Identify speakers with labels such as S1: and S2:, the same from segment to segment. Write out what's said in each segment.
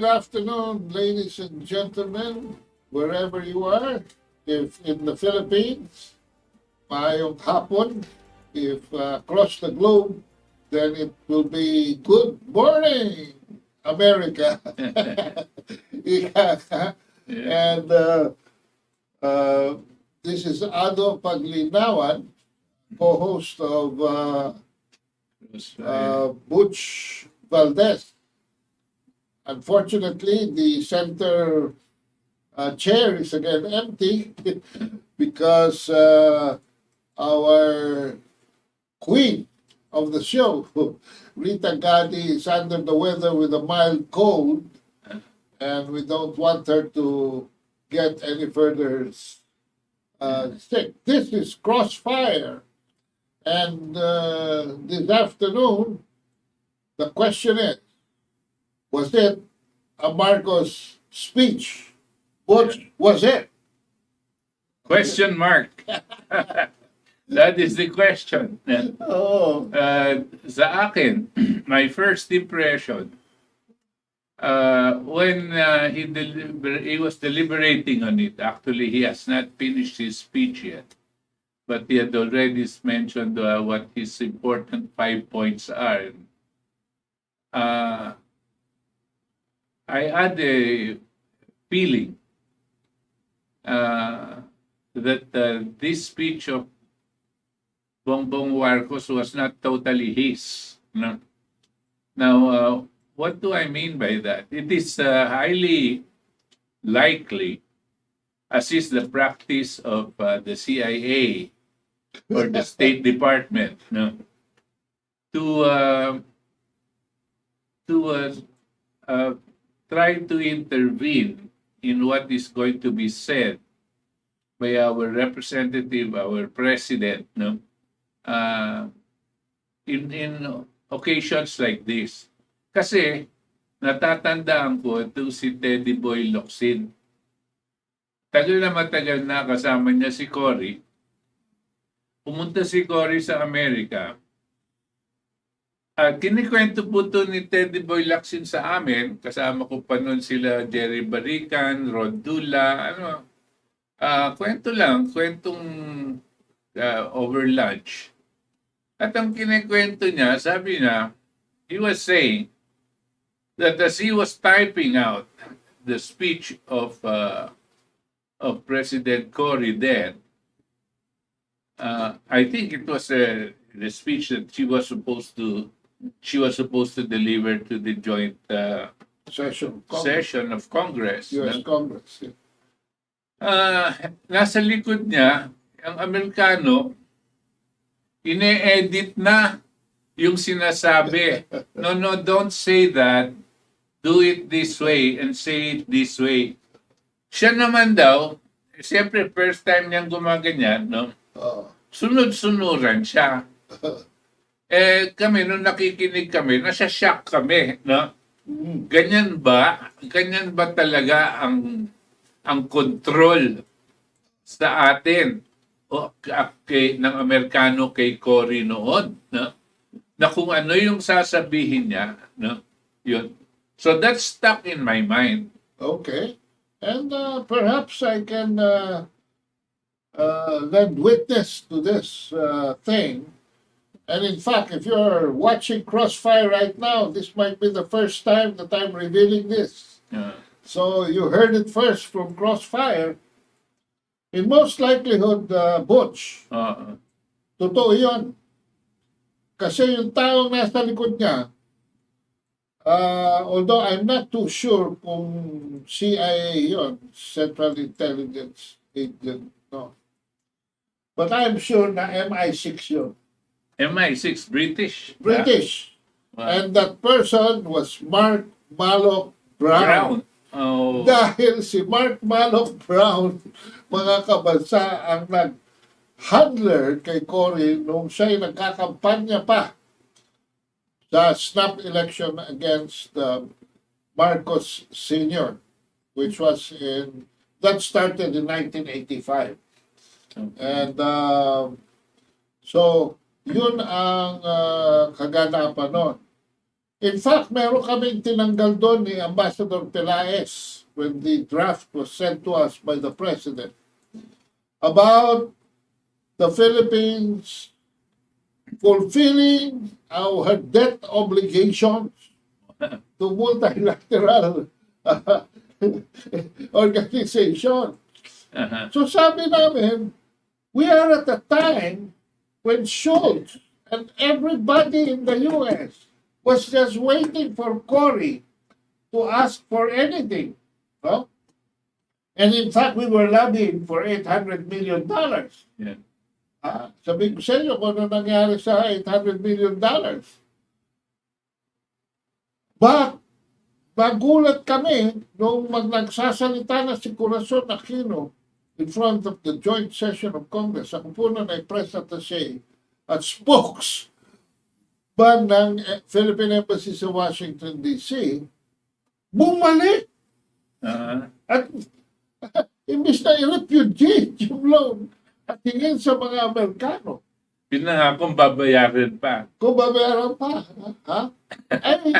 S1: afternoon, ladies and gentlemen, wherever you are. If in the Philippines, maayong hapon. If across the globe, then it will be good morning, America. Yeah. And this is Ado Paglinawan, co-host of Butch Valdes. Unfortunately, the center chair is again empty because our queen of the show, Rita Gadi, is under the weather with a mild cold, and we don't want her to get any further sick. This is Crossfire, and this afternoon, the question is, was it a Marcos speech? What was it?
S2: Question mark. That is the question.
S1: Oh,
S2: Sa akin, my first impression, when he was deliberating on it, actually he has not finished his speech yet, but he had already mentioned what his important 5 points are. I had a feeling that this speech of Bongbong Marcos was not totally his. No? Now, what do I mean by that? It is highly likely, as is the practice of the CIA or the State Department, no, to try to intervene in what is going to be said by our representative, our president, no? In occasions like this. Kasi natatandaan ko ito si Teddy Boy Locsin. Tagal na matagal na kasama niya si Cory. Pumunta si Cory sa Amerika. Kinikwento po ito ni Teddy Boy Locsin sa amin. Kasama ko pa noon sila Jerry Barican, Rod Dula, kwentong over lunch. At ang kinikwento niya, sabi niya, he was saying that as he was typing out the speech of President Cory then, I think it was the speech that she was supposed to deliver to the joint session of Congress.
S1: U.S. Congress. Yeah.
S2: Nasa likod niya, ang Amerikano, ine-edit na yung sinasabi. No, don't say that. Do it this way and say it this way. Siya naman daw, siyempre first time niyang gumaganyan, no? Sunod-sunuran siya. Kami, nung nakikinig kami, nasa-shock kami, no? Ganyan ba talaga ang control sa atin o ng Amerikano kay Cory noon, no? Na kung ano yung sasabihin niya, no? Yun. So that stuck in my mind.
S1: Okay. And perhaps I can lend witness to this thing. And in fact, if you're watching Crossfire right now, this might be the first time that I'm revealing this. So you heard it first from Crossfire. In most likelihood, Butch, totoo yun. Kasi yung taong nasa likod niya, although I'm not too sure kung CIA yun, Central Intelligence Agent, no. But I'm sure na MI6 yun.
S2: MI6, British.
S1: British.
S2: Wow.
S1: And that person was Mark Malloch Brown.
S2: Oh.
S1: Dahil si Mark Malloch Brown, mga kabansa, ang nag-handler kay Cory nung siya'y nagkakampanya pa sa snap election against Marcos Sr., which was that started in 1985.
S2: Okay.
S1: And so, yun ang kaganapan nun. In fact, meron kaming tinanggal doon ni Ambassador Pelaez when the draft was sent to us by the President about the Philippines fulfilling our debt obligations to multilateral organization.
S2: Uh-huh.
S1: So sabi namin, we are at a time when Schultz and everybody in the U.S. was just waiting for Cory to ask for anything. No? And in fact, we were lobbying for $800 million.
S2: Yeah.
S1: Sabi ko sa inyo kung ano nangyari sa $800 million. But, nagulat kami nung nagsasalita na si Corazon Aquino in front of the joint session of Congress. Ako po na ay press attaché at spokes ba ng Philippine Embassy sa Washington, D.C., bumalik.
S2: Uh-huh.
S1: At imbis na i-repudiate yung loan at hingin sa mga Amerikano.
S2: Yun na nga kung babayaran pa.
S1: Kung babayaran pa, ha? Ay,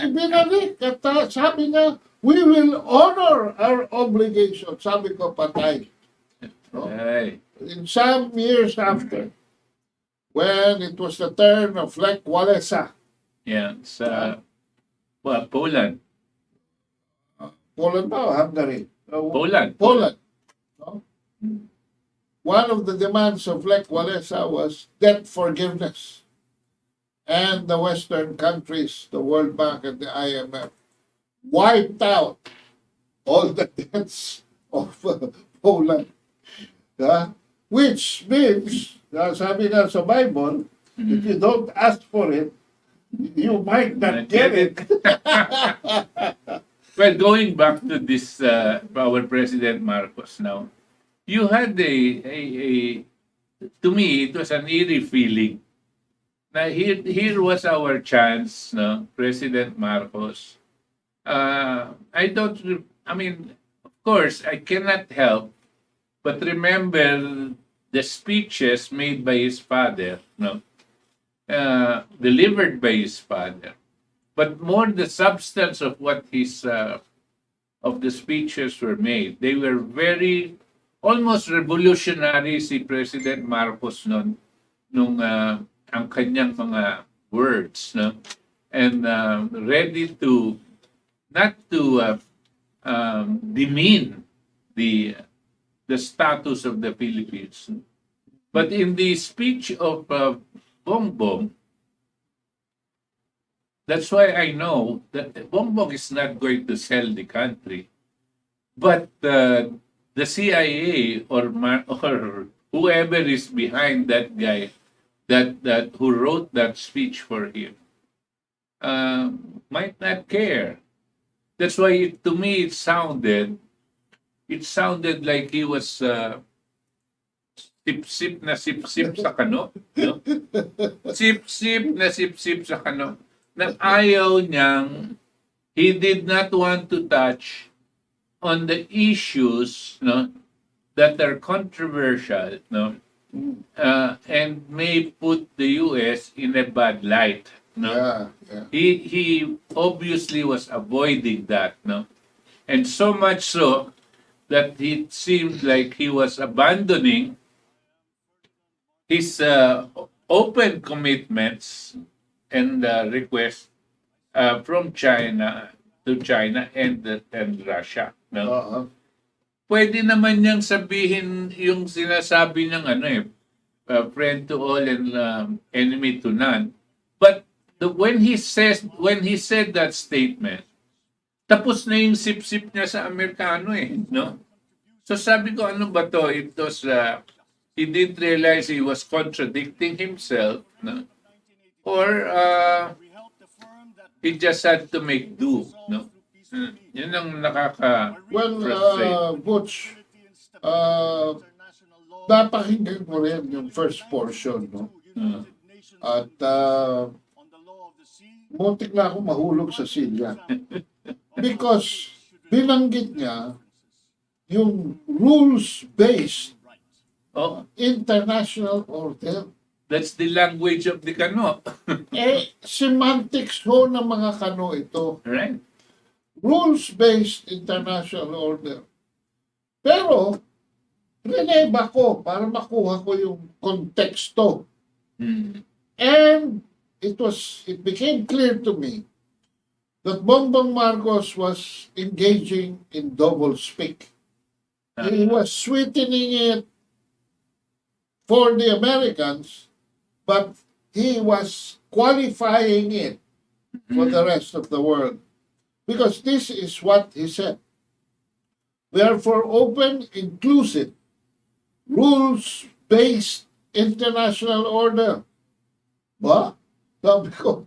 S1: ibinalik. At sabi niya, we will honor our obligation. Sabi ko, patay. No?
S2: Ay.
S1: In some years after, when it was the turn of Lech Walesa,
S2: Yeah. Sa Poland.
S1: Poland ba o Hungary?
S2: Poland.
S1: Poland. No? One of the demands of Lech Walesa was debt forgiveness. And the Western countries, the World Bank and the IMF, wiped out all the debts of Poland. Which means, sabi nga sa Bible, if you don't ask for it, you might not get it.
S2: Well, going back to this, our President Marcos now, you had to me, it was an eerie feeling. Now, here was our chance, no, President Marcos. I mean, of course, I cannot help but remember the speeches made by his father, no, delivered by his father. But more the substance of what of the speeches were made. They were very, almost revolutionary si President Marcos nung ang kanyang mga words, no? And ready to, not to demean the status of the Philippines. But in the speech of Bongbong, that's why I know that Bongbong is not going to sell the country. But the CIA or whoever is behind that guy that who wrote that speech for him might not care. That's why to me it sounded like he was sip-sip na sip-sip sa kano. No? Sip-sip na sip-sip sa kano. Na ayaw niyang, he did not want to touch on the issues, no, that are controversial, no, and may put the U.S. in a bad light. No?
S1: Yeah.
S2: He obviously was avoiding that, no, and so much so that it seemed like he was abandoning his open commitments and requests from China and Russia. No?
S1: Uh-huh.
S2: Pwede naman niyang sabihin yung sinasabi niyang friend to all and enemy to none. But when he said that statement, tapos na yung sip-sip niya sa Amerikano no? So sabi ko, ano ba to? It was, he didn't realize he was contradicting himself, no? Or he just had to make do, no? Yun ang nakaka-frustrate.
S1: Butch, napakinggan ko rin yung first portion, no? At muntik na ako mahulog sa silya. Because binanggit niya yung rules-based international order.
S2: That's the language of the Kano.
S1: Semantics ho ng mga Kano ito.
S2: Right?
S1: Rules-based international order. Pero, rineba ko para makuha ko yung konteksto. And it became clear to me that Bongbong Marcos was engaging in double-speak. He was sweetening it for the Americans, but he was qualifying it for the rest of the world. Because this is what he said. We are for open, inclusive, rules-based international order. Ba? Sabi ko,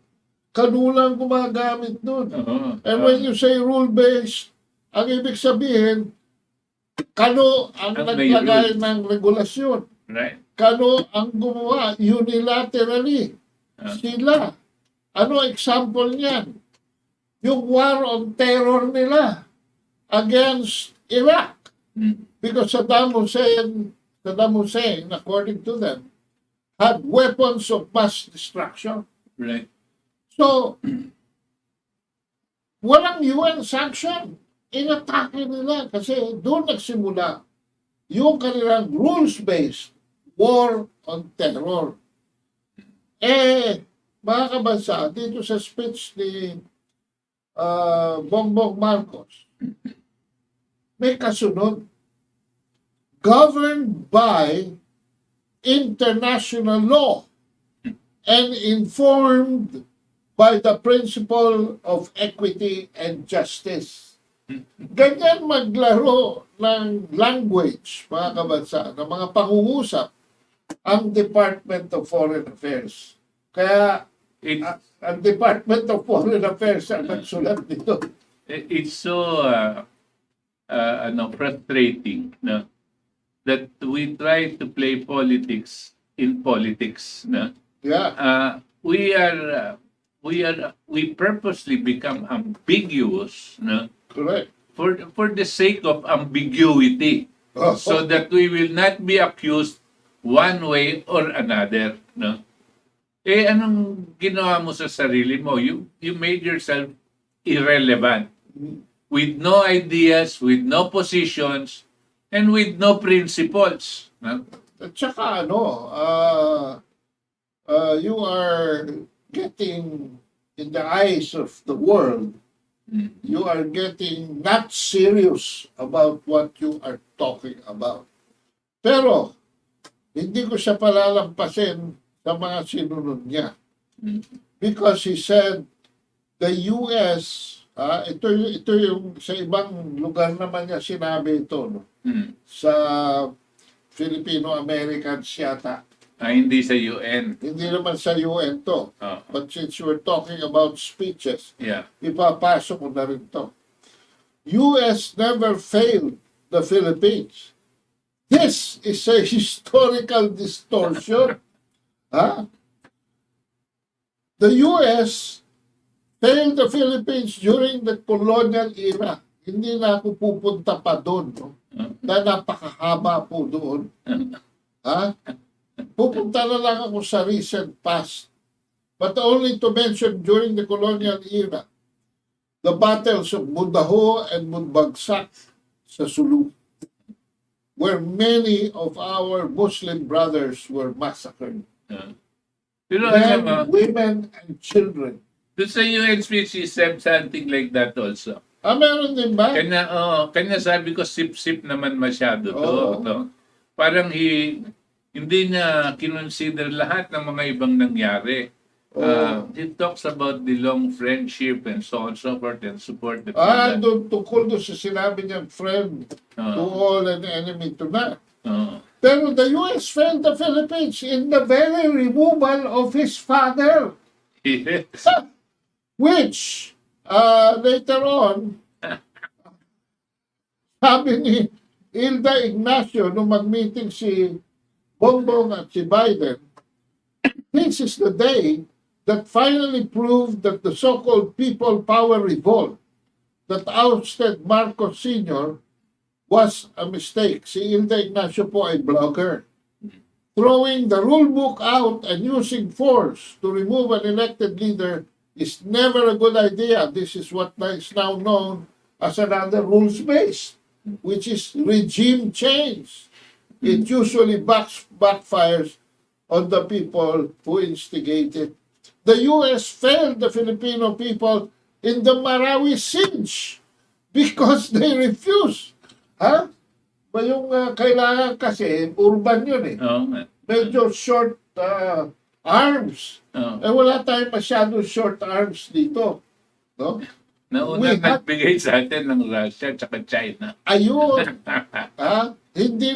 S1: kanulang gumagamit nun. And when you say rule-based, ang ibig sabihin, Kano ang naglagay ng regulasyon.
S2: Right.
S1: Kano ang gumawa unilaterally. Sila. Ano example niyan? Yung war on terror nila against Iraq. Because Saddam Hussein, according to them, had weapons of mass destruction.
S2: Right.
S1: So, walang UN sanction. Inatake nila kasi doon nagsimula yung kanilang rules-based war on terror. Mga kabansa, dito sa speech ni Bongbong Marcos, may kasunod, governed by international law and informed by the principle of equity and justice. Ganyan maglaro ng language, mga kabansa, ng mga pangungusap ang Department of Foreign Affairs. Kaya ang Department of Foreign Affairs ang nagsulat nito.
S2: It's so frustrating, no? That we try to play politics in politics, no?
S1: Yeah.
S2: We purposely become ambiguous, no?
S1: Correct.
S2: For the sake of ambiguity, so that we will not be accused one way or another, no? Anong ginawa mo sa sarili mo? You made yourself irrelevant, with no ideas, with no positions, and with no principles, no?
S1: At saka you are getting, in the eyes of the world, you are getting not serious about what you are talking about. Pero, hindi ko siya palalampasin sa mga sinunod niya. Because he said, the US, ito yung sa ibang lugar naman niya sinabi ito, no? Sa Filipino-Americans yata.
S2: Hindi sa UN.
S1: Hindi naman sa UN to. But since we're talking about speeches,
S2: Yeah.
S1: ipapasok ko na rin to. US never failed the Philippines. This is a historical distortion. The US failed the Philippines during the colonial era. Hindi na ako pupunta pa doon. No? Na napakahaba po doon. Pupunta na lang ako sa recent past. But only to mention during the colonial era, the battles of Mundaho and Munbagsak sa Sulu, where many of our Muslim brothers were massacred.
S2: Pero
S1: Men, women, and children.
S2: doon sa UN speech, he said something like that also.
S1: Meron din ba?
S2: Kanya sabi ko, sip-sip naman masyado to.
S1: Oo.
S2: No? Parang hindi niya kinonsider lahat ng mga ibang nangyari. He talks about the long friendship and so on and so forth and support the people.
S1: Doon tungkol doon sa sinabi niyang friend to all and enemy to none. Pero the US failed the Philippines in the very removal of his father.
S2: Yes.
S1: Which, later on, sabi ni Hilda Ignacio nung mag-meeting si Bongbong at si Biden, this is the day that finally proved that the so-called people power revolt that ousted Marcos Sr. was a mistake. Si Hilda Ignacio po ay blogger. throwing the rule book out and using force to remove an elected leader is never a good idea. This is what is now known as another rules-based, which is regime change. It usually backfires on the people who instigate it. The U.S. failed the Filipino people in the Marawi siege because they refused. Ha? Ba yung kailangan kasi, urban yun eh.
S2: Oo nga.
S1: Medyo short arms.
S2: Oo.
S1: Eh wala tayong masyado short arms dito. No?
S2: Nauna
S1: We had-
S2: nagbigay sa atin ng Russia at China.
S1: Ayun. Hindi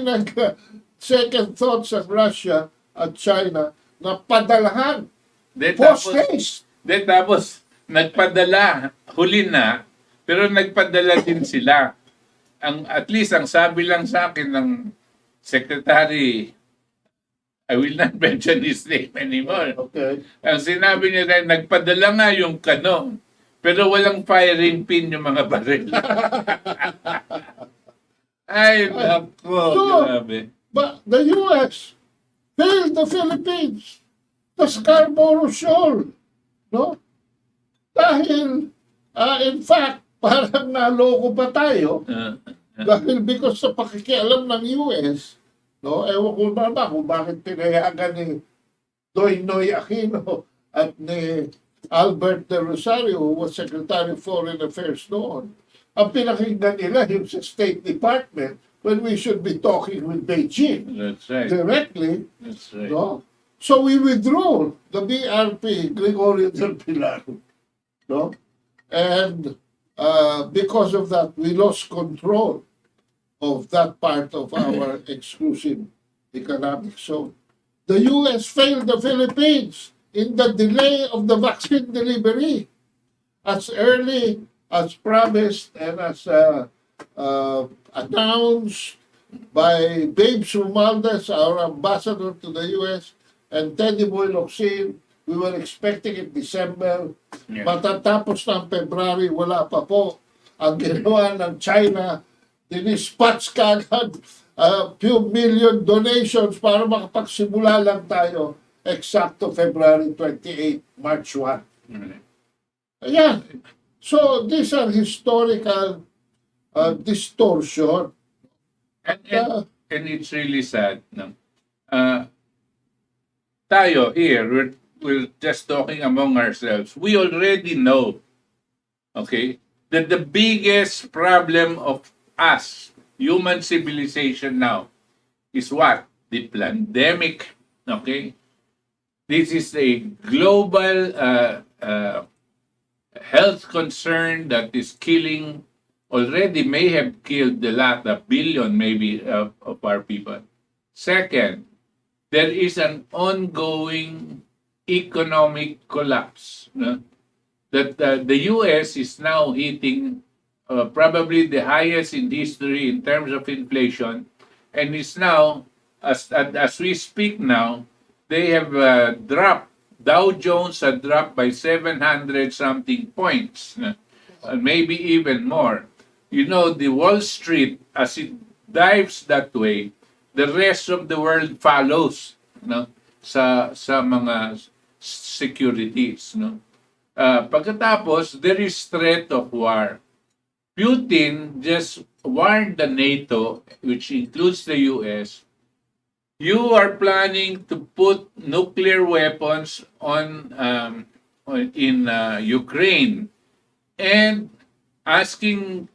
S1: second thoughts of Russia at China na padalahan. Post-haste.
S2: Tapos, nagpadala, huli na, pero nagpadala din sila. At least, ang sabi lang sa akin ng Secretary, I will not mention his name anymore.
S1: Okay.
S2: Ang sinabi niya rin, nagpadala nga yung kano, pero walang firing pin yung mga baril. Ay, nako, grabe.
S1: But the U.S. failed the Philippines. The Scarborough Shoal. No? Dahil, in fact, parang naloko pa tayo. Dahil because sa pakikialam ng US, no, ewan ko ba kung bakit pinayagan ni Noy Aquino at ni Albert de Rosario, who was Secretary of Foreign Affairs noon. Ang pinakinggan nila yung sa State Department when we should be talking with Beijing
S2: That's right.
S1: directly.
S2: That's right.
S1: No? So we withdrew the BRP, Gregorio del Pilar. No? And because of that, we lost control of that part of our exclusive economic zone. The U.S. failed the Philippines in the delay of the vaccine delivery. As early as promised and as announced by Babes Valdes, our ambassador to the U.S., and Teddy Boy Locsin, we were expecting it December.
S2: Yeah.
S1: Matatapos ng February, wala pa po. Ang ginawa ng China, dinispatch kagad few million donations para makapagsimula lang tayo eksakto February 28, March 1. Ayan. So, these are historical distortion.
S2: And it's really sad. No? Tayo here, we're just talking among ourselves. We already know, okay, that the biggest problem of us, human civilization now, is what? The pandemic, okay? This is a global health concern that is killing, already may have killed a billion maybe of our people. Second, there is an ongoing economic collapse. No? That the U.S. is now hitting probably the highest in history in terms of inflation, and is now, as we speak now, they have dropped. Dow Jones had dropped by 700 something points, maybe even more. You know, the Wall Street, as it dives that way, the rest of the world follows, no, sa mga securities, no. Pagkatapos, there is threat of war. Putin just warned the NATO, which includes the US, you are planning to put nuclear weapons in Ukraine, and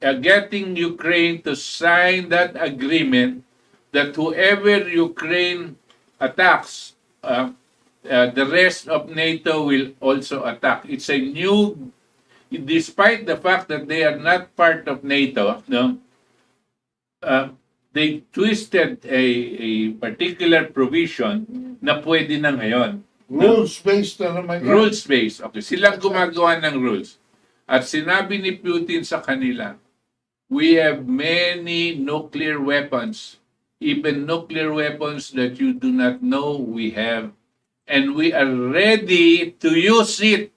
S2: getting Ukraine to sign that agreement that whoever Ukraine attacks, the rest of NATO will also attack. It's a new, despite the fact that they are not part of NATO, no, they twisted a particular provision na pwede na ngayon.
S1: Rules-based na naman yan.
S2: Rules-based. Okay, silang gumagawa ng rules. At sinabi ni Putin sa kanila, we have many nuclear weapons, even nuclear weapons that you do not know we have, and we are ready to use it.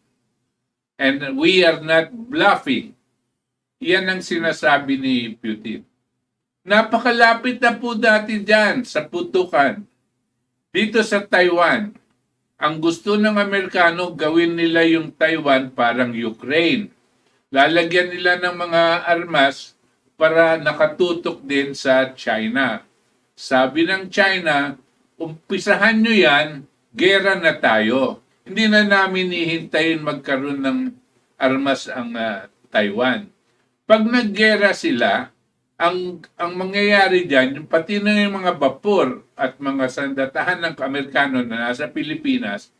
S2: And we are not bluffing. Yan ang sinasabi ni Putin. Napakalapit na po dati dyan sa putukan. Dito sa Taiwan, ang gusto ng Amerikano, gawin nila yung Taiwan parang Ukraine. Lalagyan nila ng mga armas para nakatutok din sa China. Sabi ng China, umpisahan nyo yan, gera na tayo. Hindi na namin ihintayin magkaroon ng armas ang Taiwan. Pag naggera sila, ang mangyayari dyan, yung pati na yung mga vapor at mga sandatahan ng Amerikano na nasa Pilipinas,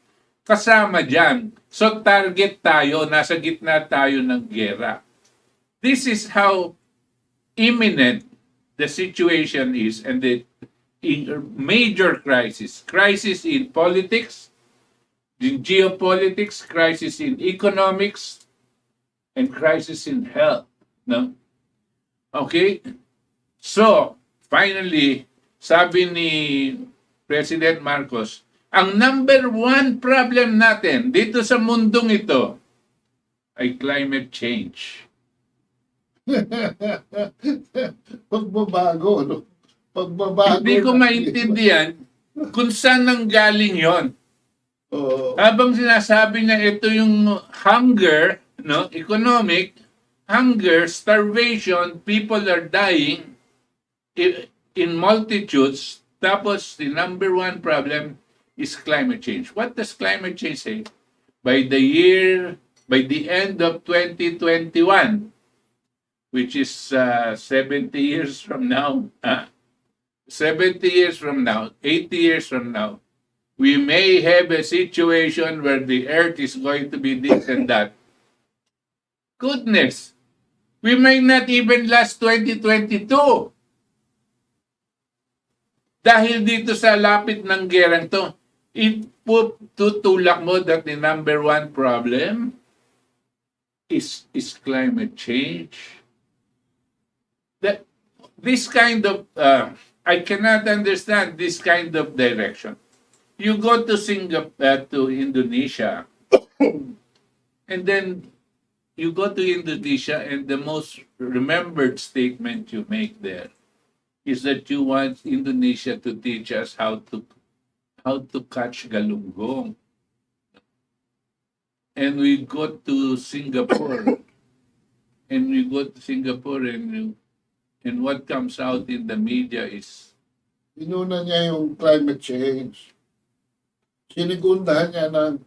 S2: kasama dyan. So target tayo, nasa gitna tayo ng gera. This is how imminent the situation is, and the major crisis in politics, in geopolitics, crisis in economics, and crisis in health. No? Okay? So, finally, sabi ni President Marcos, ang number one problem natin dito sa mundong ito ay climate change.
S1: Pagbabago, no? Pagbabago.
S2: Hindi ko maintindihan kung saan nanggaling yon.
S1: Oo.
S2: Habang sinasabi niya ito yung hunger, no, economic, hunger, starvation, people are dying in multitudes. Tapos the number one problem is climate change. What does climate change say? By the end of 2021, which is 70 years from now, 70 years from now, 80 years from now, we may have a situation where the earth is going to be this and that. Goodness, we may not even last 2022. Dahil dito sa lapit ng gerang to, tutulak mo that the number one problem is climate change. That this kind of I cannot understand this kind of direction. You go to Singapore, to Indonesia, and then you go to Indonesia, and the most remembered statement you make there is that you want Indonesia to teach us how to catch galunggong. And we go to Singapore, and what comes out in the media is
S1: Inuna niya yung climate change. Sinigundahan niya ng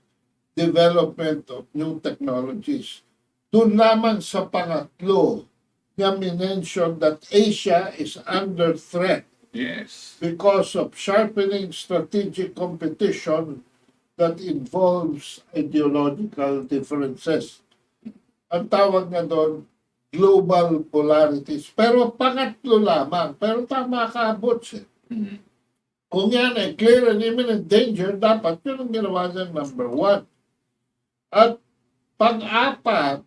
S1: development of new technologies. Doon lamang sa pangatlo, niya minention that Asia is under threat
S2: yes,
S1: because of sharpening strategic competition that involves ideological differences. Ang tawag na doon, global polarities. Pero pangatlo lamang. Pero tama ka, Butch. Kung yan ay clear and imminent danger, dapat yun ang ginawa niya number one. At pang-apat,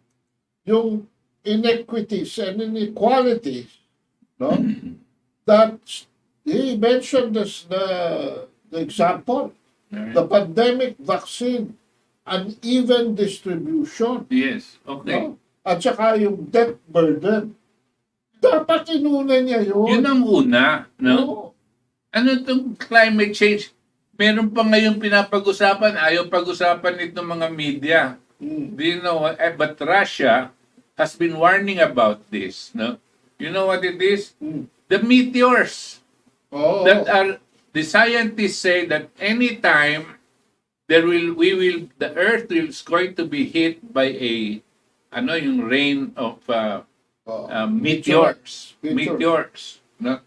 S1: yung inequities and inequalities, no? That he mentioned this, the example, the pandemic vaccine, uneven distribution,
S2: yes, okay.
S1: no? At saka yung debt burden. Dapat inuna niya yun.
S2: Yun ang una, no?
S1: Oo.
S2: Ano itong climate change? Meron pa ngayon pinapag-usapan, ayaw pag-usapan nitong mga media. Do you know what? But Russia has been warning about this, no? You know what it is? The meteors.
S1: Oo.
S2: That are, the scientists say that anytime the earth is going to be hit by yung rain of meteors. Meteors. No?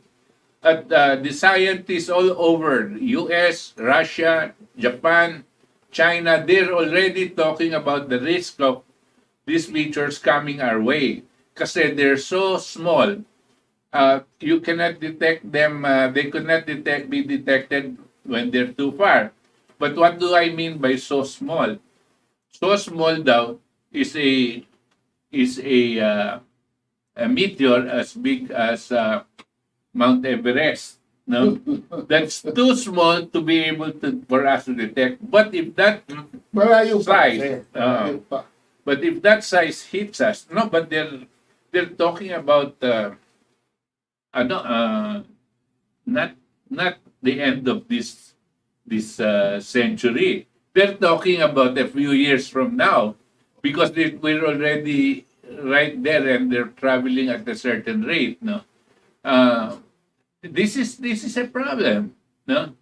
S2: At the scientists all over, US, Russia, Japan, China, they're already talking about the risk of these meteors coming our way. Kasi they're so small, you cannot detect them, they could not be detected when they're too far. But what do I mean by so small? So small daw is a meteor as big as Mount Everest. No, that's too small to be able for us to detect. But if that
S1: Malayo pa
S2: size,
S1: kasi. Malayo pa.
S2: but if that size hits us, no, but they're talking about not the end of this century. They're talking about a few years from now because we're already right there and they're traveling at a certain rate. No, uh, this is a problem. No,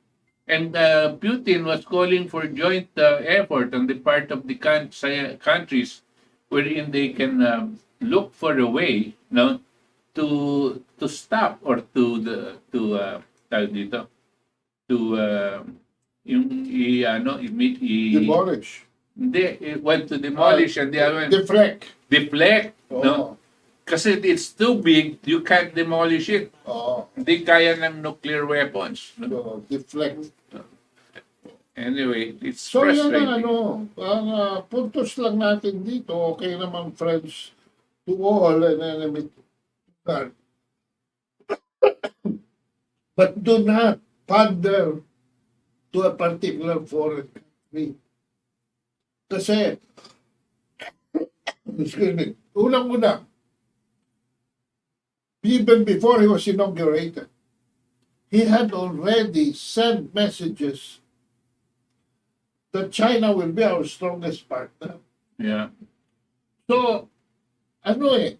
S2: and Putin was calling for joint effort on the part of the countries wherein they can look for a way, no, to stop or tawag dito, to yung
S1: Demolish.
S2: hindi, well, to demolish and the other one,
S1: Deflect.
S2: deflect,
S1: Oo.
S2: no? Kasi it's too big, you can't demolish it.
S1: Oo.
S2: Hindi kaya ng nuclear weapons. No?
S1: So, deflect.
S2: Anyway, it's
S1: So yan
S2: frustrating.
S1: ang ang puntos lang natin dito, okay naman friends to all and enemy to none. But do not pander to a particular foreign country. Kasi, excuse me, unang-una, even before he was inaugurated, he had already sent messages that China will be our strongest partner.
S2: Yeah.
S1: So, hindi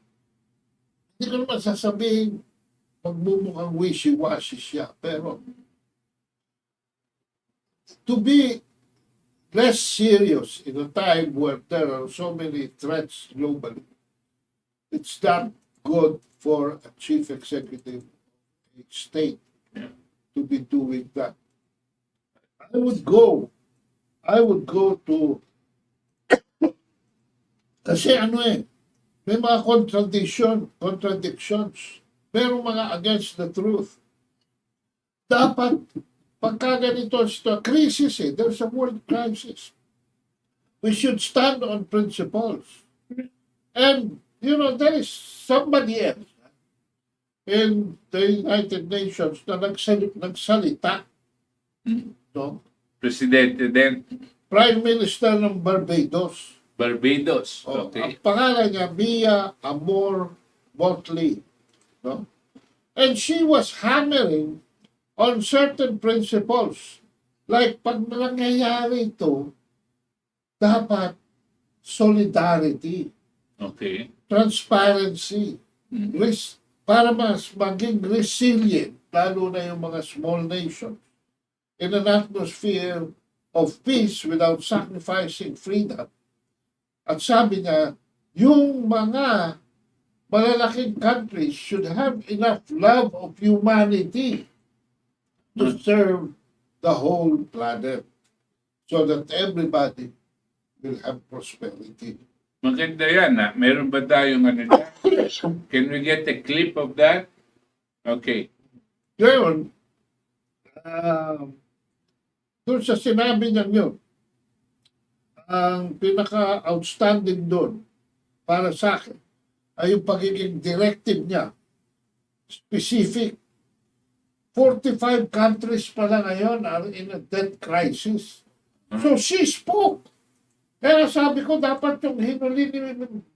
S1: ko naman sasabihin magbumukhang wishy-washy siya, pero to be less serious in a time where there are so many threats globally, it's not good for a chief executive of a state
S2: Yeah.
S1: to be doing that. I would go to, kasi may mga contradictions, merong mga against the truth. Dapat, pagka ganito, crisis there's a world crisis. We should stand on principles. And, there is somebody else in the United Nations na nagsalita, no?
S2: Presidente din.
S1: Prime Minister ng Barbados.
S2: Barbados.
S1: Ang
S2: Okay.
S1: pangalan niya, Mia Amor Motley. No? And she was hammering on certain principles. Like, pag nangyayari ito, dapat solidarity,
S2: Okay.
S1: transparency, para mas maging resilient, lalo na yung mga small nations, in an atmosphere of peace without sacrificing freedom. At sabi niya, yung mga malalaking countries should have enough love of humanity to serve the whole planet so that everybody will have prosperity.
S2: Maganda yan, ha? Meron ba tayong ano dyan? Can we get a clip of that? Okay.
S1: Ngayon, doon sa sinabi niya yun, ang pinaka-outstanding doon para sa akin ay yung pagiging directive niya. Specific. 45 countries pala ngayon are in a debt crisis. So she spoke. Kaya sabi ko, dapat yung hinuli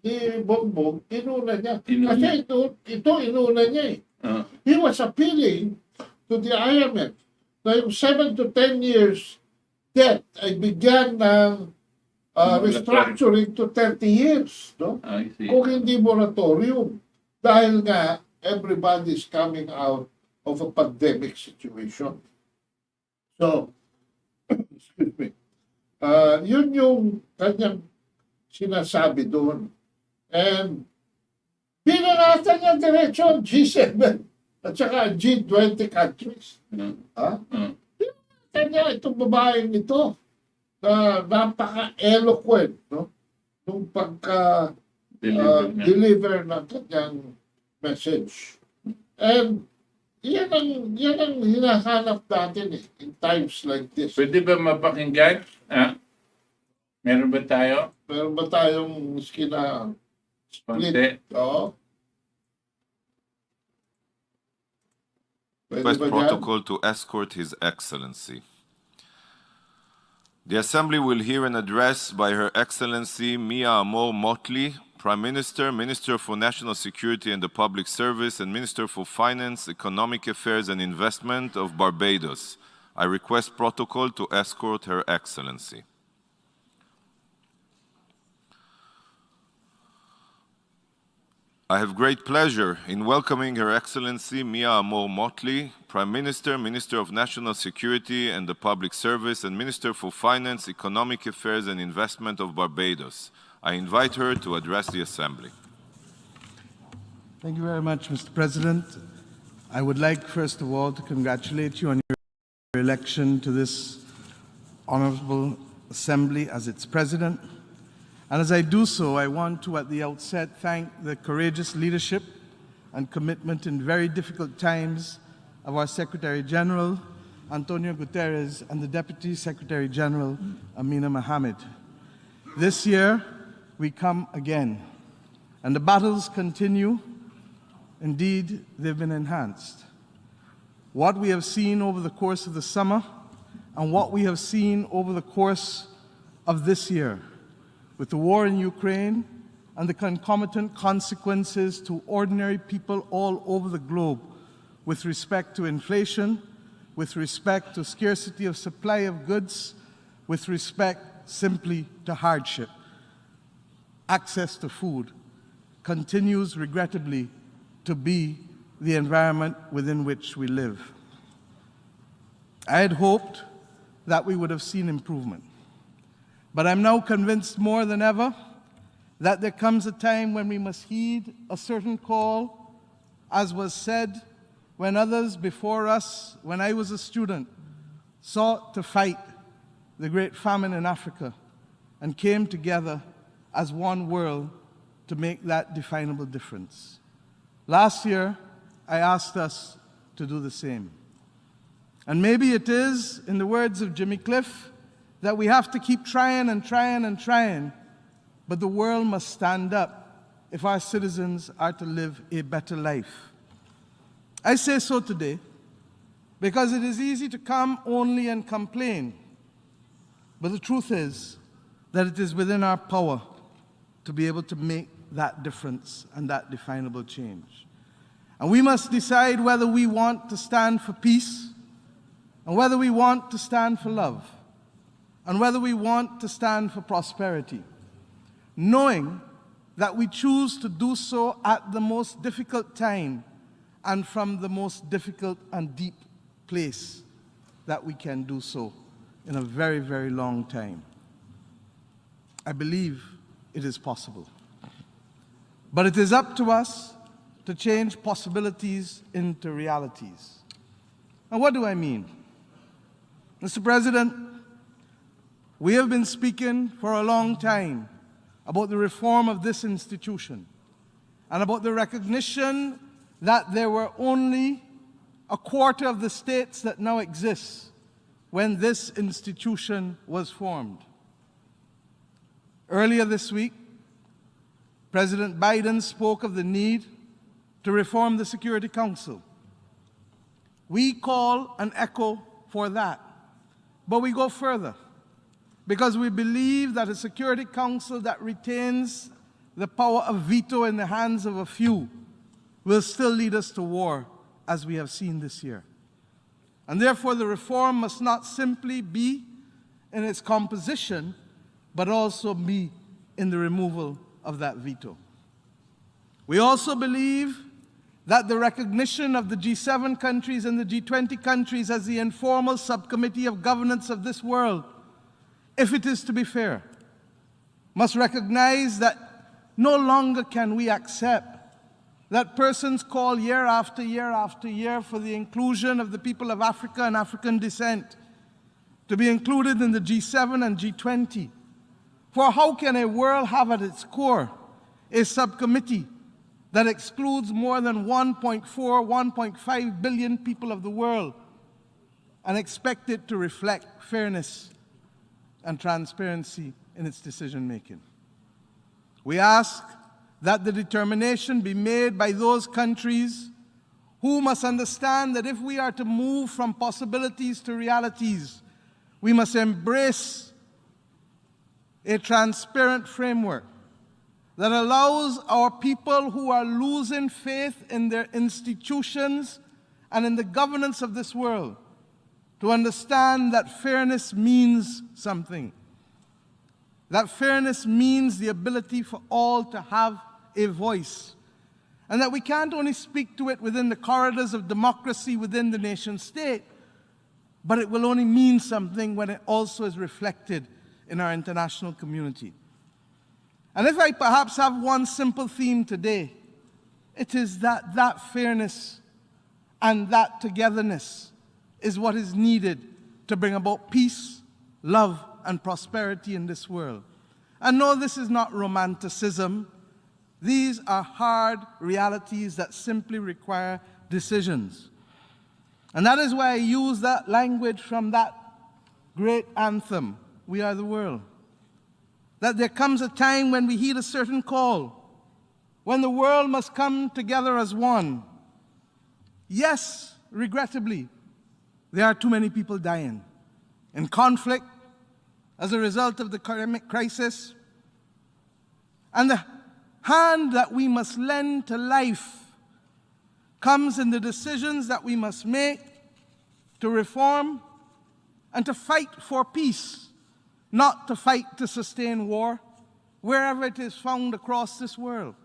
S1: ni Bongbong, inuna niya. Kasi ito inuna niya eh. He was appealing to the IMF na yung 7 to 10 years debt ay bigyan ng restructuring to 30 years. No?
S2: I see.
S1: Kung hindi moratorium. Dahil nga, everybody is coming out of a pandemic situation. So, excuse me. Yun yung kanyang sinasabi doon. And binanatan niya diretsyon G7 at saka G20 countries. Ha? Binanatan niya itong babaeng ito na napaka-eloquent, no? Nung deliver ng kanyang message. And yan ang hinahanap natin in times like this.
S2: Pwede ba mapakinggan? Meron ba tayo?
S1: Meron ba tayong miski na
S2: Konti.
S1: split? Oo. Pwede
S3: Request
S1: ba yan?
S3: protocol to escort His Excellency. The Assembly will hear an address by Her Excellency Mia Amor Motley, Prime Minister, Minister for National Security and the Public Service, and Minister for Finance, Economic Affairs and Investment of Barbados, I request protocol to escort Her Excellency. I have great pleasure in welcoming Her Excellency Mia Amor Motley, Prime Minister, Minister of National Security and the Public Service, and Minister for Finance, Economic Affairs and Investment of Barbados. I invite her to address the Assembly.
S4: Thank you very much, Mr. President. I would like, first of all, to congratulate you on your election to this honorable Assembly as its President. And as I do so, I want to, at the outset, thank the courageous leadership and commitment in very difficult times of our Secretary General, Antonio Guterres, and the Deputy Secretary General, Amina Mohammed. This year, we come again, and the battles continue. Indeed, they've been enhanced. What we have seen over the course of the summer and what we have seen over the course of this year with the war in Ukraine and the concomitant consequences to ordinary people all over the globe with respect to inflation, with respect to scarcity of supply of goods, with respect simply to hardship. Access to food continues regrettably to be the environment within which we live. I had hoped that we would have seen improvement, but I'm now convinced more than ever that there comes a time when we must heed a certain call, as was said when others before us, when I was a student, sought to fight the great famine in Africa and came together as one world to make that definable difference. Last year, I asked us to do the same. And maybe it is, in the words of Jimmy Cliff, that we have to keep trying and trying and trying, but the world must stand up if our citizens are to live a better life. I say so today because it is easy to come only and complain, but the truth is that it is within our power to be able to make that difference and that definable change. And we must decide whether we want to stand for peace, and whether we want to stand for love, and whether we want to stand for prosperity, knowing that we choose to do so at the most difficult time and from the most difficult and deep place that we can do so in a very, very long time. I believe it is possible. But it is up to us to change possibilities into realities. And what do I mean? Mr. President, we have been speaking for a long time about the reform of this institution and about the recognition that there were only a quarter of the states that now exist when this institution was formed. Earlier this week, President Biden spoke of the need to reform the Security Council. We call and echo for that, but we go further because we believe that a Security Council that retains the power of veto in the hands of a few will still lead us to war, as we have seen this year. And therefore, the reform must not simply be in its composition, but also be in the removal of that veto. We also believe that the recognition of the G7 countries and the G20 countries as the informal subcommittee of governance of this world, if it is to be fair, must recognize that no longer can we accept that persons call year after year after year for the inclusion of the people of Africa and African descent to be included in the G7 and G20. For how can a world have at its core a subcommittee that excludes more than 1.4, 1.5 billion people of the world and expect it to reflect fairness and transparency in its decision-making? We ask that the determination be made by those countries who must understand that if we are to move from possibilities to realities, we must embrace a transparent framework that allows our people who are losing faith in their institutions and in the governance of this world to understand that fairness means something. That fairness means the ability for all to have a voice. And that we can't only speak to it within the corridors of democracy within the nation state, but it will only mean something when it also is reflected in our international community. And if I perhaps have one simple theme today, it is that fairness and that togetherness is what is needed to bring about peace, love, and prosperity in this world. And no, this is not romanticism. These are hard realities that simply require decisions. And that is why I use that language from that great anthem, We Are the World. That there comes a time when we heed a certain call, when the world must come together as one. Yes, regrettably, there are too many people dying in conflict as a result of the economic crisis. And the hand that we must lend to life comes in the decisions that we must make to reform and to fight for peace, not to fight to sustain war, wherever it is found across this world.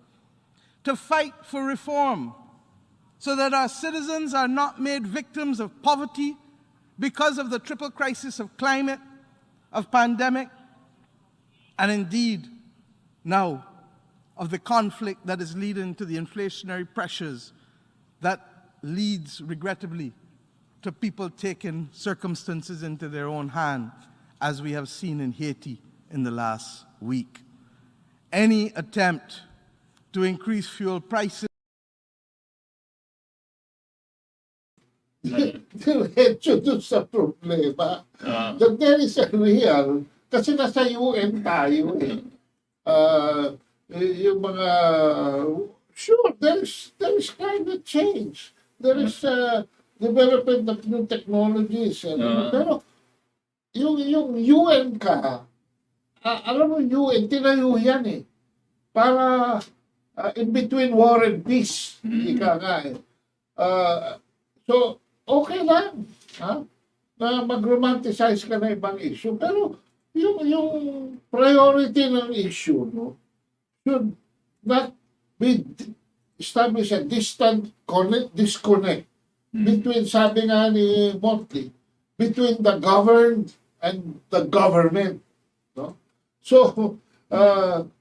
S4: To fight for reform so that our citizens are not made victims of poverty because of the triple crisis of climate, of pandemic, and indeed, now, of the conflict that is leading to the inflationary pressures that leads, regrettably, to people taking circumstances into their own hand, as we have seen in Haiti in the last week. Any attempt to increase fuel prices
S1: diretso dun sa problema. That there is a real, kasi nasa UN tayo eh. Yung mga, sure, there is climate change. There is development of new technologies. Pero yung UN ka, alam mo UN, tinayo yan eh. Para in between war and peace. Ika nga eh. So, okay lang. Ha? Na mag-romanticize ka na ibang issue. Pero yung priority ng issue, no, should not be establish a distant disconnect between, sabi nga ni Motley, between the governed and the government. No? So,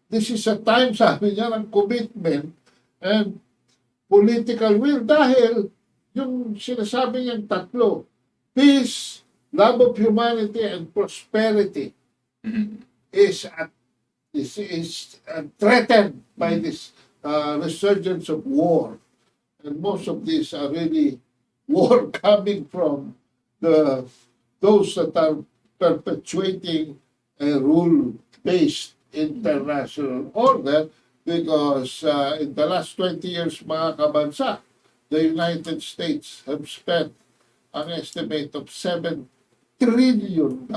S1: this is a time, sabi niya, ng commitment and political will dahil yung sinasabi niyang tatlo, peace, love of humanity, and prosperity is threatened by this resurgence of war. And most of these are really war coming from those that are perpetuating a rule-based international order, because in the last 20 years, mga kabansa, the United States have spent an estimate of $7 trillion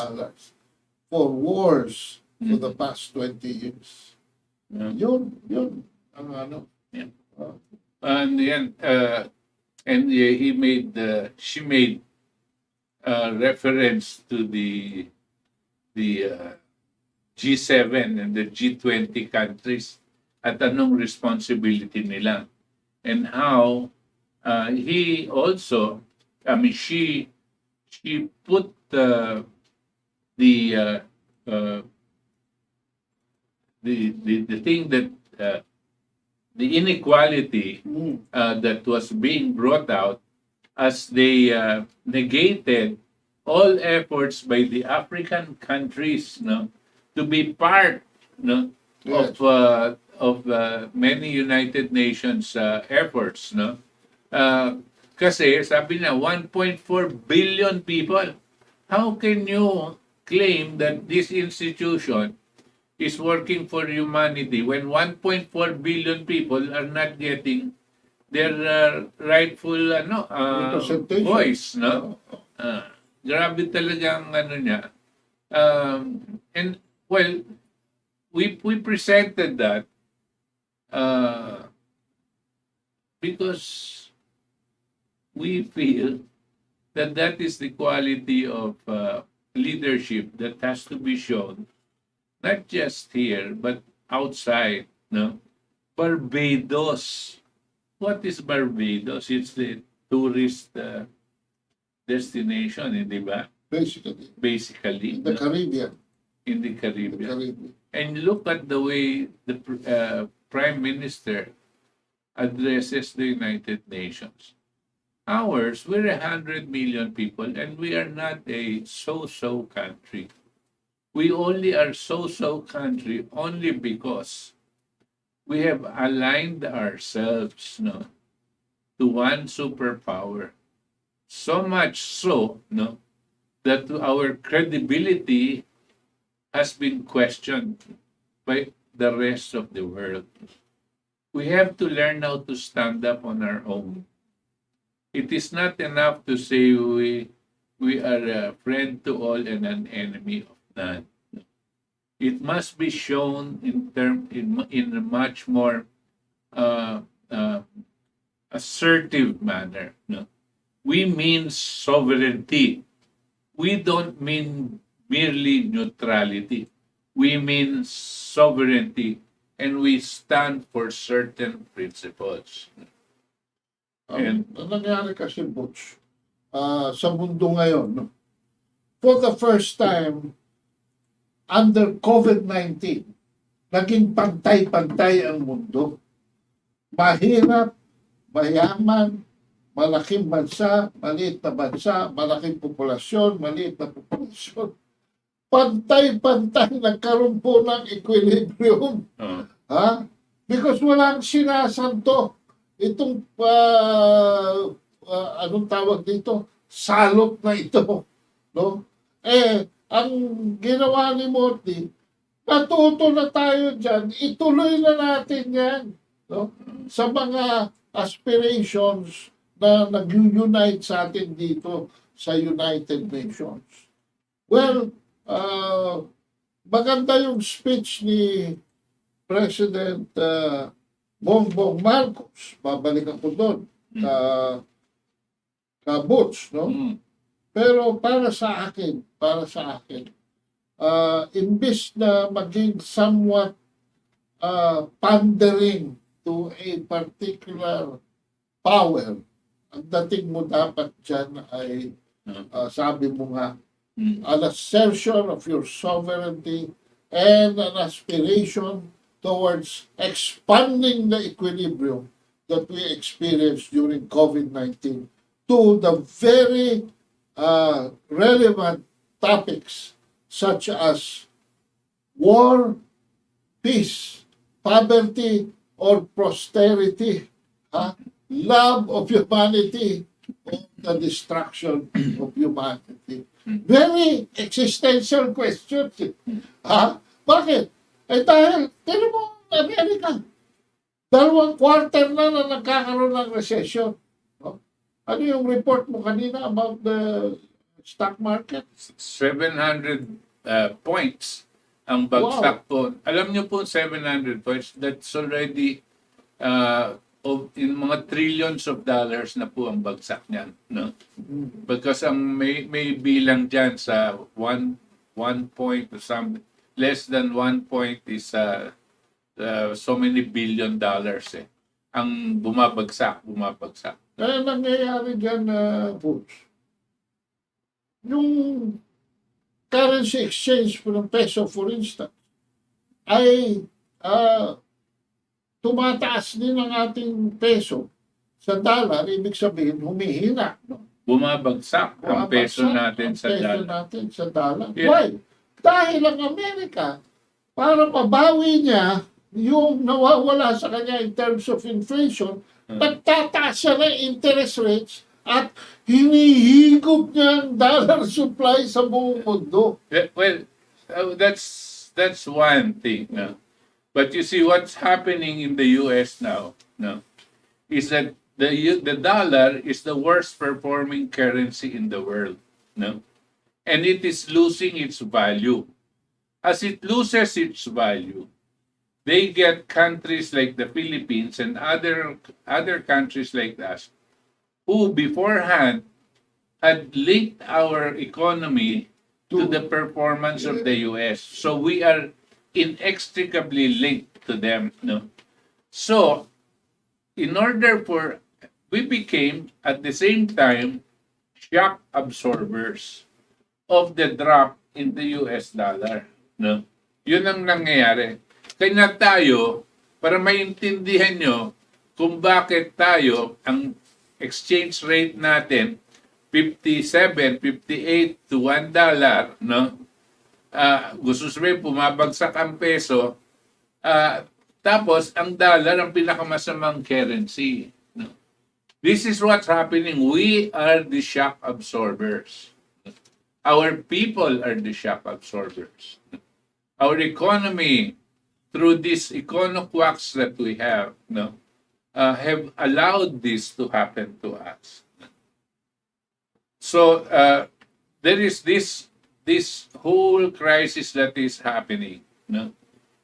S1: for wars for the past 20 years. Yun, ang ano.
S2: Yeah. And yan, she made reference to the G7 and the G20 countries at anong responsibility nila, and how he also, she put the thing that the inequality that was being brought out, as they negated all efforts by the African countries, no, to be part, no,
S1: Yes.
S2: of many United Nations efforts, no. Kasi sabi na 1.4 billion people. How can you claim that this institution is working for humanity when 1.4 billion people are not getting their rightful
S1: Representation.
S2: voice, no? Grabe talagang ano niya. And well, we presented that because we feel that is the quality of leadership that has to be shown, not just here, but outside, no? Barbados. What is Barbados? It's the tourist destination, di ba?
S1: Basically,
S2: Basically,
S1: the
S2: no?
S1: Caribbean.
S2: In the
S1: The
S2: Caribbean.
S1: Caribbean.
S2: And look at the way the Prime Minister addresses the United Nations. Ours, we're 100 million people and we are not a so-so country. We only are so-so country only because we have aligned ourselves, no, to one superpower. So much so, no, that our credibility has been questioned by the rest of the world. We have to learn how to stand up on our own. It is not enough to say we are a friend to all and an enemy of none. It must be shown in a much more uh, uh, assertive manner. No? We mean sovereignty. We don't mean merely neutrality. We mean sovereignty, and we stand for certain principles.
S1: Ang nangyari kasi, Butch, sa mundo ngayon, no? For the first time, under COVID-19, naging pantay-pantay ang mundo. Mahirap, mayaman, malaking bansa, maliit na bansa, malaking populasyon, maliit na populasyon. Pantay-pantay, nagkaroon po ng equilibrium. Ha? Because walang sinasanto. Itong, anong tawag dito? Salot na ito. No? Ang ginawa ni Morty, natuto na tayo dyan, ituloy na natin yan. No? Sa mga aspirations na nag-unite sa atin dito sa United Nations. Well, maganda yung speech ni President Bongbong Marcos. Babalik ako doon ka Butch, no? Pero para sa akin, imbis na maging somewhat pandering to a particular power, ang dating mo dapat dyan ay, sabi mo nga, an assertion of your sovereignty and an aspiration towards expanding the equilibrium that we experienced during COVID-19 to the very relevant topics such as war, peace, poverty, or prosperity, love of humanity, or the destruction of humanity. Very existential questions. Bakit? Dahil, tinan mo, Amerika, 2 quarter na nagkakaroon ng recession. No? Ano yung report mo kanina about the stock market?
S2: 700 points ang bagsak po. Alam niyo po, 700 points, that's already in mga trillions of dollars na po ang bagsak niyan. No? Because ang may bilang dyan sa 1 point or something, less than 1 point is so many billion dollars ang bumabagsak.
S1: Kaya nangyayari dyan, Butch, yung currency exchange po ng peso, for instance, ay tumataas din ang ating peso sa dollar, ibig sabihin, humihina. No?
S2: Bumabagsak ang peso natin sa dollar. Yeah.
S1: Why? Dahil ang Amerika, para mabawi niya yung nawawala sa kanya in terms of inflation, nagtataas siya ng interest rates at hinihigop niya ang dollar supply sa buong mundo.
S2: Well, that's one thing. No? But you see what's happening in the US now, no, is that the dollar is the worst performing currency in the world. No? And it is losing its value. As it loses its value, they get countries like the Philippines and other countries like us who beforehand had linked our economy to the performance of the US. So we are inextricably linked to them. No? So, in order for, we became at the same time shock absorbers of the drop in the US dollar. No? Yun ang nangyayari. Kaya tayo, para maintindihan nyo kung bakit tayo, ang exchange rate natin, 57, 58 to $1, no? Gusto sabihin, pumabagsak ang peso, tapos ang dollar ang pinakamasamang currency. No? This is what's happening. We are the shock absorbers. Our people are the shock absorbers. Our economy, through these econoquacks that we have, no, have allowed this to happen to us. So there is this whole crisis that is happening, no?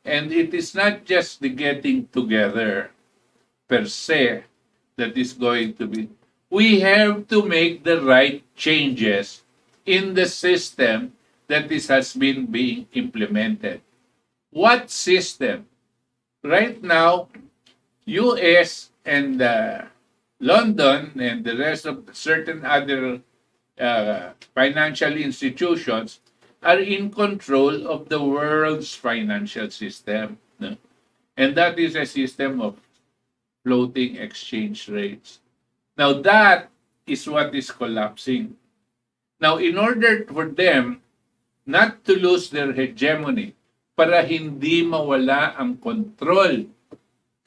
S2: And it is not just the getting together per se that is going to be. We have to make the right changes in the system that this has been being implemented. What system? Right now, US and London and the rest of certain other financial institutions are in control of the world's financial system. No? And that is a system of floating exchange rates. Now that is what is collapsing. Now, in order for them not to lose their hegemony, para hindi mawala ang control,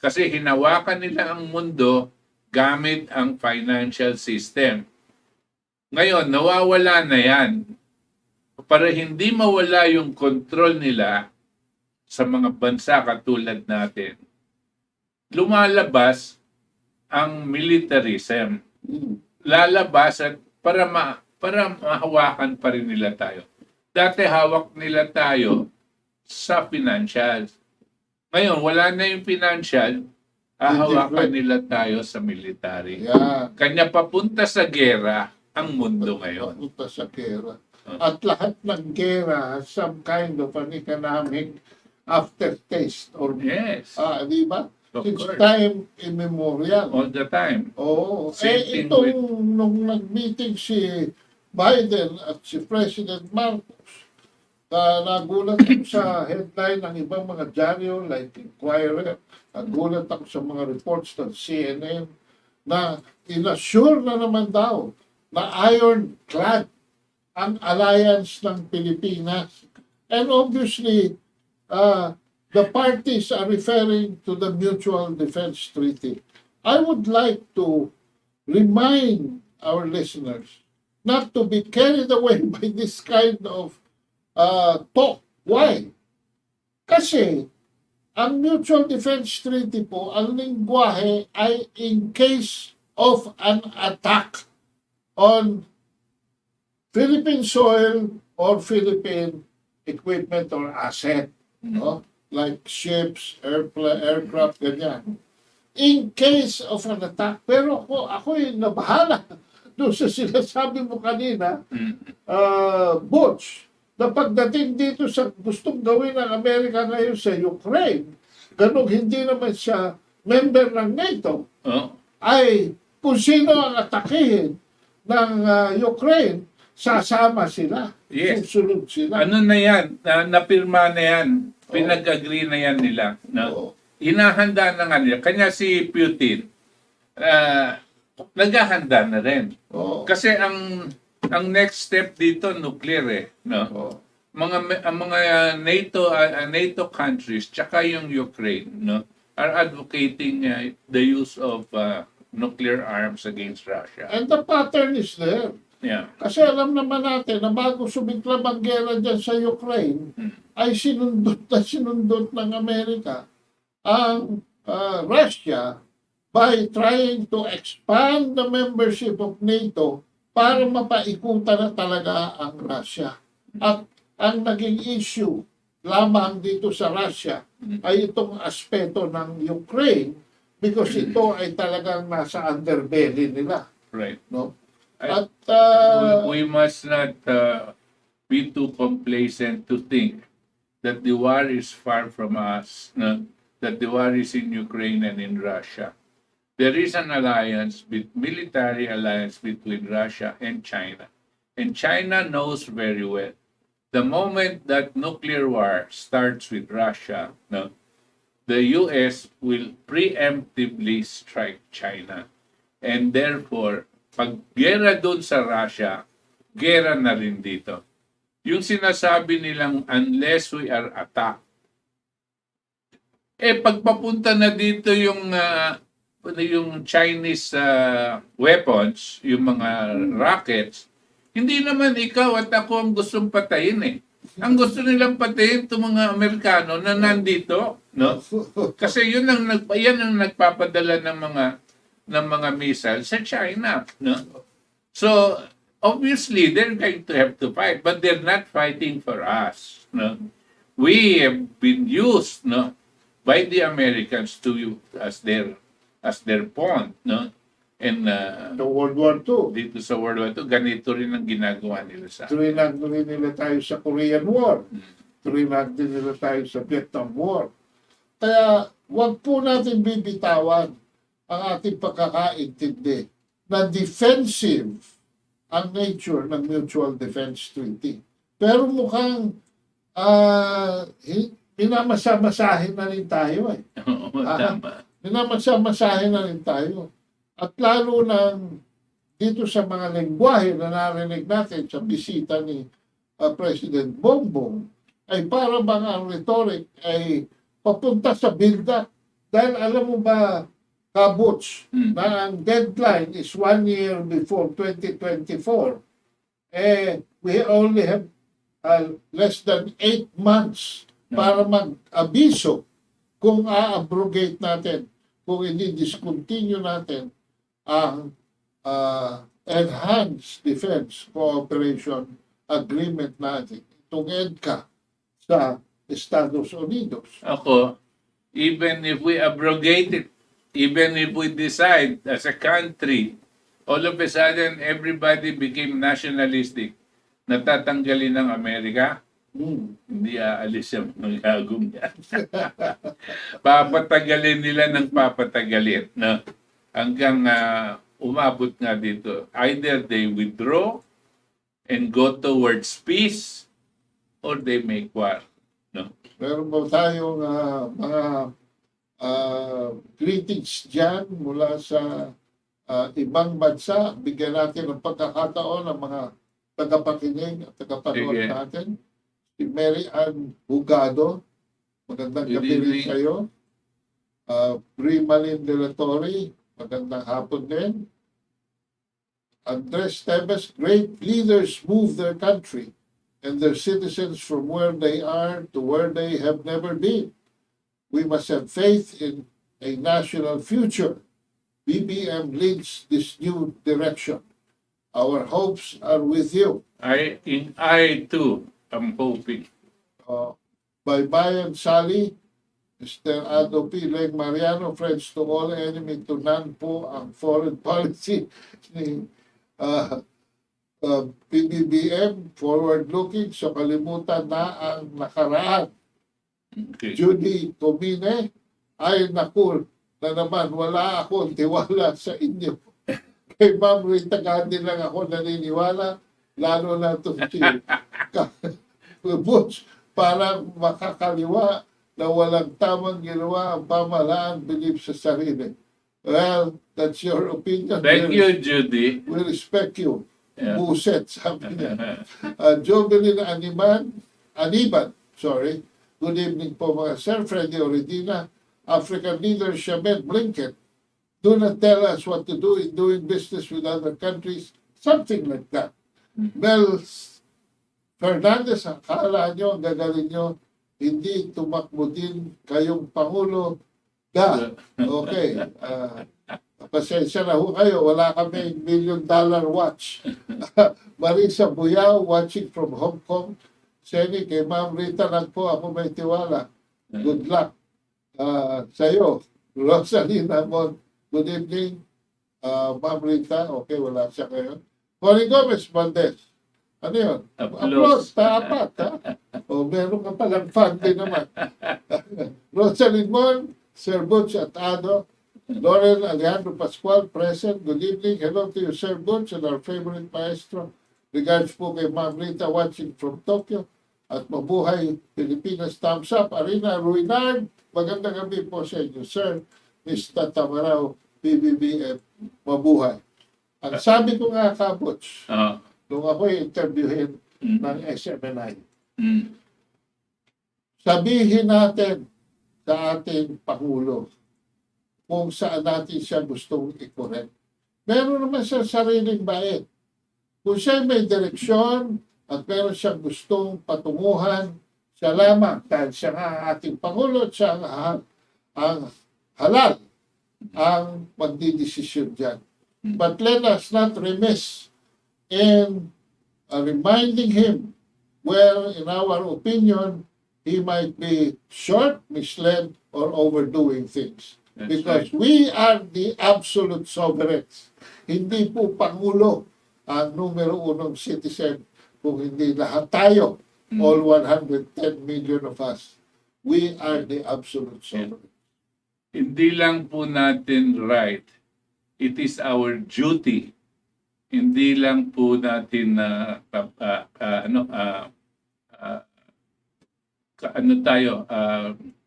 S2: kasi hinawakan nila ang mundo gamit ang financial system. Ngayon, nawawala na yan. Para hindi mawala yung control nila sa mga bansa katulad natin, lumalabas ang militarism. Lalabas at para mahawakan pa rin nila tayo. Dati hawak nila tayo sa financial. Ngayon, wala na yung financial, hahawakan nila tayo sa military.
S1: Yeah.
S2: Kanya papunta sa gera ang mundo ngayon.
S1: Papunta sa gera. At lahat ng gera has some kind of an economic aftertaste or
S2: Yes,
S1: di ba?
S2: of
S1: Since
S2: course.
S1: time immemorial.
S2: All the time.
S1: Oo.
S2: Same thing
S1: Nung nag-meeting si Biden at si President Marcos, nagulat ako sa headline ng ibang mga dyaryo like Inquirer, nagulat ako sa mga reports ng CNN na inassure na naman daw na ironclad ang alliance ng Pilipinas. And obviously, the parties are referring to the Mutual Defense Treaty. I would like to remind our listeners not to be carried away by this kind of talk. Why? Kasi ang Mutual Defense Treaty po, ang lingwahe ay in case of an attack on Philippine soil or Philippine equipment or asset, no? Like ships, aircraft, ganyan. In case of an attack. Pero ako'y nabahala doon sa sinasabi mo kanina, Butch, na pagdating dito sa gustong gawin ng Amerika ngayon sa Ukraine, ganun hindi naman siya member ng NATO, ay kung sino ang atakihin ng Ukraine, sasama sila.
S2: Yes.
S1: Susunod sila.
S2: Ano na yan? Napirma na yan. Pinag-agree na yan nila. No?
S1: Oo.
S2: Hinahanda na nga nila. Kanya si Putin, naghahanda na rin.
S1: Oo.
S2: Kasi ang next step dito, nuclear eh. No?
S1: Oo.
S2: Ang mga NATO countries, tsaka yung Ukraine, no, are advocating the use of nuclear arms against Russia.
S1: And the pattern is there.
S2: Yeah.
S1: Kasi alam naman natin na bago sumikla ang gera dyan sa Ukraine, ay sinundot ng Amerika ang Russia by trying to expand the membership of NATO para mapaikutan na talaga ang Russia. At ang naging issue lamang dito sa Russia ay itong aspeto ng Ukraine because ito ay talagang nasa underbelly nila.
S2: Right.
S1: No? At
S2: We must not be too complacent to think that the war is far from us, no? That the war is in Ukraine and in Russia. There is an alliance, military alliance between Russia and China. And China knows very well. The moment that nuclear war starts with Russia, no, the US will preemptively strike China. And therefore, pag gera doon sa Russia, gera na rin dito. Yung sinasabi nilang unless we are attacked, pagpapunta na dito yung Chinese weapons, yung mga rockets, hindi naman ikaw at ako ang gustong patayin eh. Ang gusto nilang patayin itong mga Amerikano na nandito, no? Kasi yan ang nagpapadala ng mga missile sa China, no? So, obviously, they're going to have to fight, but they're not fighting for us, no? We have been used, no, by the Americans as their pawn, no? And
S1: the World War II.
S2: dito sa World War II, ganito rin ang ginagawa nila sa
S1: Trinag din nila tayo sa Korean War. Trinag din nila tayo sa Vietnam War. Kaya wag po natin bibitawan ang ating pagkakaintindi na defensive ang nature ng Mutual Defense Treaty. Pero mukhang minamasa-masahin na rin tayo eh.
S2: Oo, tama.
S1: Minamasa-masahin na rin tayo. At lalo na dito sa mga lengguwahe na narinig natin sa bisita ni President Bongbong, ay para bang ang rhetoric ay papunta sa build-up. Dahil alam mo ba, Butch, na ang deadline is 1 year before 2024. We only have less than 8 months para mag-abiso kung a-abrogate natin, kung i-discontinue natin ang Enhanced Defense Cooperation Agreement natin. Itong EDCA sa Estados Unidos.
S2: Ako, even if we abrogate it, even if we decide as a country, all of a sudden everybody became nationalistic, natatanggalin ng Amerika, hindi aalis yung mga agong yan. Papatagalin nila ng papatagalin. No? Hanggang umabot nga dito. Either they withdraw and go towards peace or they make war. No?
S1: Meron ba tayong mga critics dyan mula sa ibang bansa? Bigyan natin ng pagkakataon ng mga tagapakinig at tagapanood
S2: Sige.
S1: natin. Si Mary Ann Hugado, magandang
S2: Good
S1: gabi rin
S2: evening.
S1: sa'yo. Primalin Delatorre, magandang hapon din. Andres Tebes, great leaders move their country and their citizens from where they are to where they have never been. We must have faith in a national future. BBM leads this new direction. Our hopes are with you.
S2: I too am hoping.
S1: Baybayan Sally, Mr. Ado P. Leg Mariano, friends to all, enemy to none po ang foreign policy ni PBBM, forward-looking, so kalimutan na ang nakaraan.
S2: Okay.
S1: Judy Tomine, ay naku, na naman, wala akong tiwala sa inyo. Kay Ma'am Rita Gadi lang ako naniniwala, lalo na ito si Butch, parang makakaliwa na walang tamang ginawa ang pamahalaan, believe sa sarili. Well, that's your opinion.
S2: Thank you, Judy.
S1: We respect you.
S2: Yeah.
S1: Buset, sabi niya. Jovelyn Aniban, sorry. Good evening po mga Sir Freddy Oredina, African leader Shabet Blinken. Do not tell us what to do in doing business with other countries. Something like that. Mel Fernandez, akala nyo, ang gagaling nyo, hindi tumakbo din kayong Pangulo. Okay. Pasensya na ho kayo, wala kami $1 million watch. Marisa Buyaw, watching from Hong Kong. Seni, kay Ma'am Rita lang po ako may tiwala. Good luck sa'yo. Rosalina Mon, good evening. Ma'am Rita, okay, wala siya ngayon. Juan Gomez Valdes. Ano yun?
S2: Applause.
S1: Dapat, ha? O, meron ka palang funding naman. Rosalind Mon, Sir Butch at Ado, Lauren Alejandro Pascual, present. Good evening. Hello to you, Sir Butch, and our favorite maestro. Regards po kay Ma'am Rita watching from Tokyo. At mabuhay Pilipinas. Thumbs up. Arena Ruinard. Magandang gabi po sa inyo, Sir. Mr. Tamarao, PBBM. Mabuhay. Ang sabi ko nga, Butch, nung ako interviewin ng SMNI, sabihin natin sa ating Pangulo kung saan natin siya gustong i-correct. Meron naman siya sariling bait. Kung siya may direksyon at meron siyang gustong patunguhan, siya lamang dahil siya nga ating Pangulo at siya ang halal ang magdidesisyon dyan. But let us not remiss in reminding him where, in our opinion, he might be short, misled, or overdoing things.
S2: That's
S1: Because
S2: right.
S1: we are the absolute sovereigns. Hindi po Pangulo ang numero unong citizen kung hindi lahat tayo, all 110 million of us. We are the absolute sovereign.
S2: Hindi lang po natin right, it is our duty. Hindi lang po natin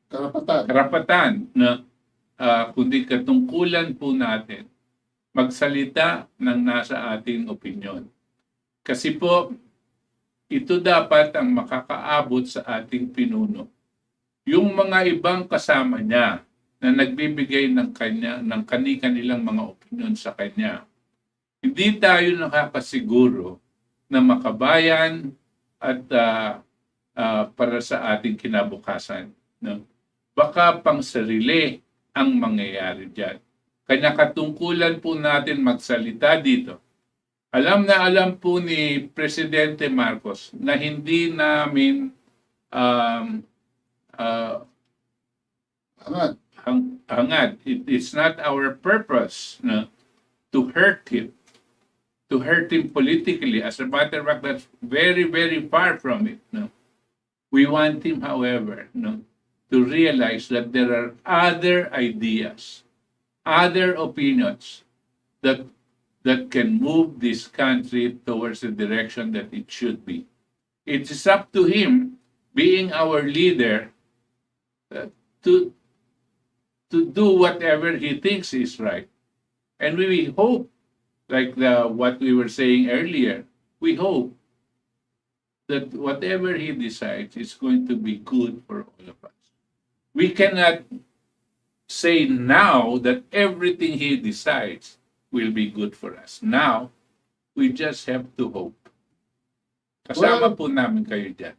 S1: Karapatan.
S2: karapatan na kundi katungkulan po natin magsalita ng nasa ating opinyon. Kasi po, ito dapat ang makakaabot sa ating pinuno. Yung mga ibang kasama niya na nagbibigay ng kani-kanilang mga opinyon sa kanya, hindi tayo nakakasiguro na makabayan at para sa ating kinabukasan. No? Baka pang sarili ang mangyayari dyan. Kanya katungkulan po natin magsalita dito. Alam na alam po ni Presidente Marcos na hindi namin hangad. It's not our purpose to hurt him. To hurt him politically. As a matter of fact, that's very, very far from it. No? We want him, however, to realize that there are other ideas, other opinions that can move this country towards the direction that it should be. It is up to him, being our leader, to do whatever he thinks is right. And we hope, like what we were saying earlier, we hope that whatever he decides is going to be good for all of us. We cannot say now that everything he decides will be good for us. Now, we just have to hope. Kasama po namin kayo dyan.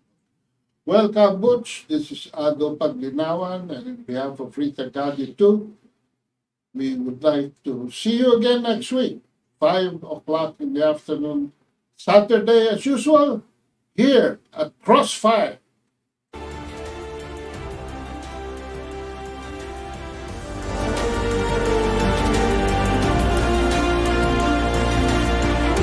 S1: Welcome, Butch. This is Ado Paglinawan, and on behalf of Rita Gadi too, we would like to see you again next week, 5 o'clock in the afternoon, Saturday as usual, here at Crossfire